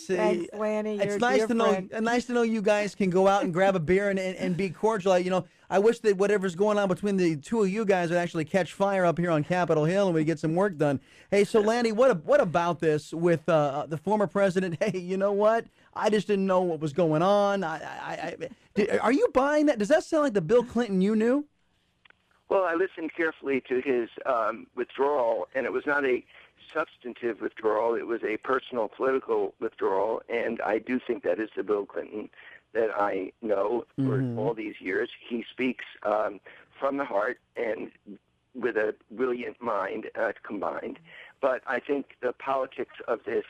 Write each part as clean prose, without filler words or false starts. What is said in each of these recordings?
Thanks, See, Lanny. You're it's a nice dear to know. friend. Nice to know you guys can go out and grab a beer and be cordial. I wish that whatever's going on between the two of you guys would actually catch fire up here on Capitol Hill and we get some work done. Hey, so Lanny, what about this with the former president? Hey, you know what? I just didn't know what was going on. Are you buying that? Does that sound like the Bill Clinton you knew? Well, I listened carefully to his withdrawal, and it was not a substantive withdrawal. It was a personal political withdrawal, and I do think that is the Bill Clinton that I know for all these years. He speaks from the heart and with a brilliant mind combined. But I think the politics of this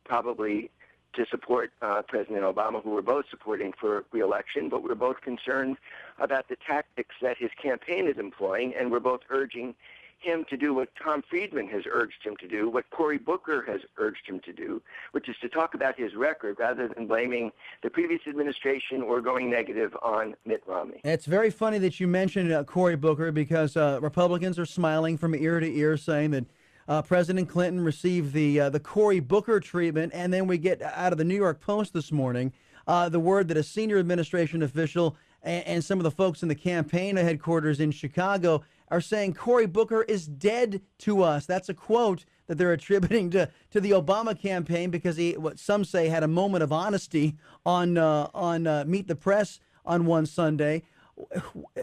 probably to support President Obama, who we're both supporting for re-election, but we're both concerned about the tactics that his campaign is employing, and we're both urging him to do what Tom Friedman has urged him to do, what Cory Booker has urged him to do, which is to talk about his record rather than blaming the previous administration or going negative on Mitt Romney. It's very funny that you mentioned Cory Booker because Republicans are smiling from ear to ear saying that President Clinton received the Cory Booker treatment, and then we get out of the New York Post this morning the word that a senior administration official and some of the folks in the campaign headquarters in Chicago are saying Cory Booker is dead to us. That's a quote that they're attributing to the Obama campaign because he, what some say, had a moment of honesty on Meet the Press on one Sunday.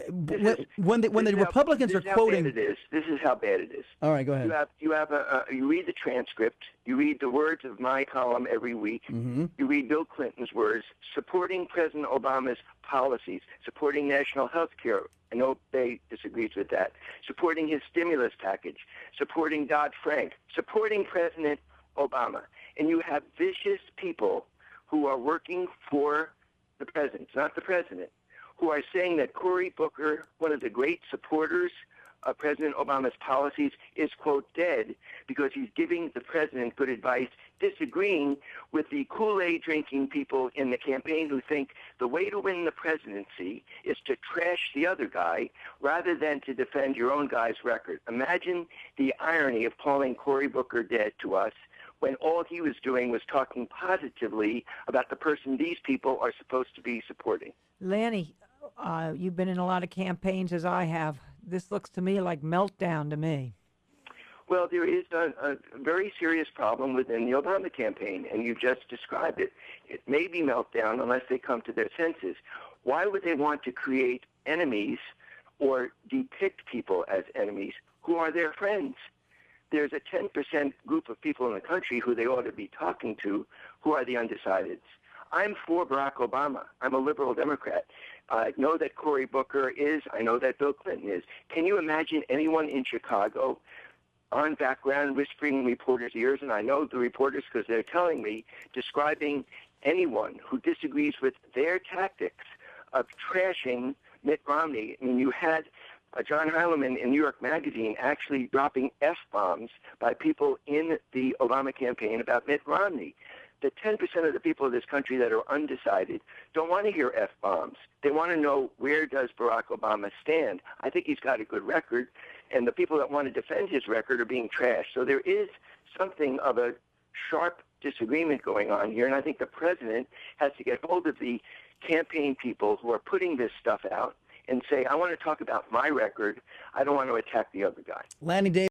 When the Republicans are quoting, this is how bad it is. All right, go ahead. You read the transcript. You read the words of my column every week. You read Bill Clinton's words supporting President Obama's policies, supporting national health care. I know they disagrees with that. Supporting his stimulus package, supporting Dodd-Frank, supporting President Obama. And you have vicious people who are working for the president, not the president, who are saying that Cory Booker, one of the great supporters of President Obama's policies, is, quote, dead because he's giving the president good advice, disagreeing with the Kool-Aid drinking people in the campaign who think the way to win the presidency is to trash the other guy rather than to defend your own guy's record. Imagine the irony of calling Cory Booker dead to us when all he was doing was talking positively about the person these people are supposed to be supporting. Lanny, you've been in a lot of campaigns as I have. This looks to me like meltdown to me. Well, there is a very serious problem within the Obama campaign, and you just described it. It may be meltdown unless they come to their senses. Why would they want to create enemies or depict people as enemies who are their friends? There's a 10% group of people in the country who they ought to be talking to who are the undecideds. I'm for Barack Obama. I'm a liberal Democrat. I know that Cory Booker is. I know that Bill Clinton is. Can you imagine anyone in Chicago on background whispering in reporters' ears, and I know the reporters because they're telling me, describing anyone who disagrees with their tactics of trashing Mitt Romney? I mean, you had John Heilemann in New York Magazine actually dropping F-bombs by people in the Obama campaign about Mitt Romney. The 10% of the people of this country that are undecided don't want to hear F-bombs. They want to know, where does Barack Obama stand? I think he's got a good record, and the people that want to defend his record are being trashed. So there is something of a sharp disagreement going on here, and I think the president has to get hold of the campaign people who are putting this stuff out and say, I want to talk about my record. I don't want to attack the other guy. Lanny Davis.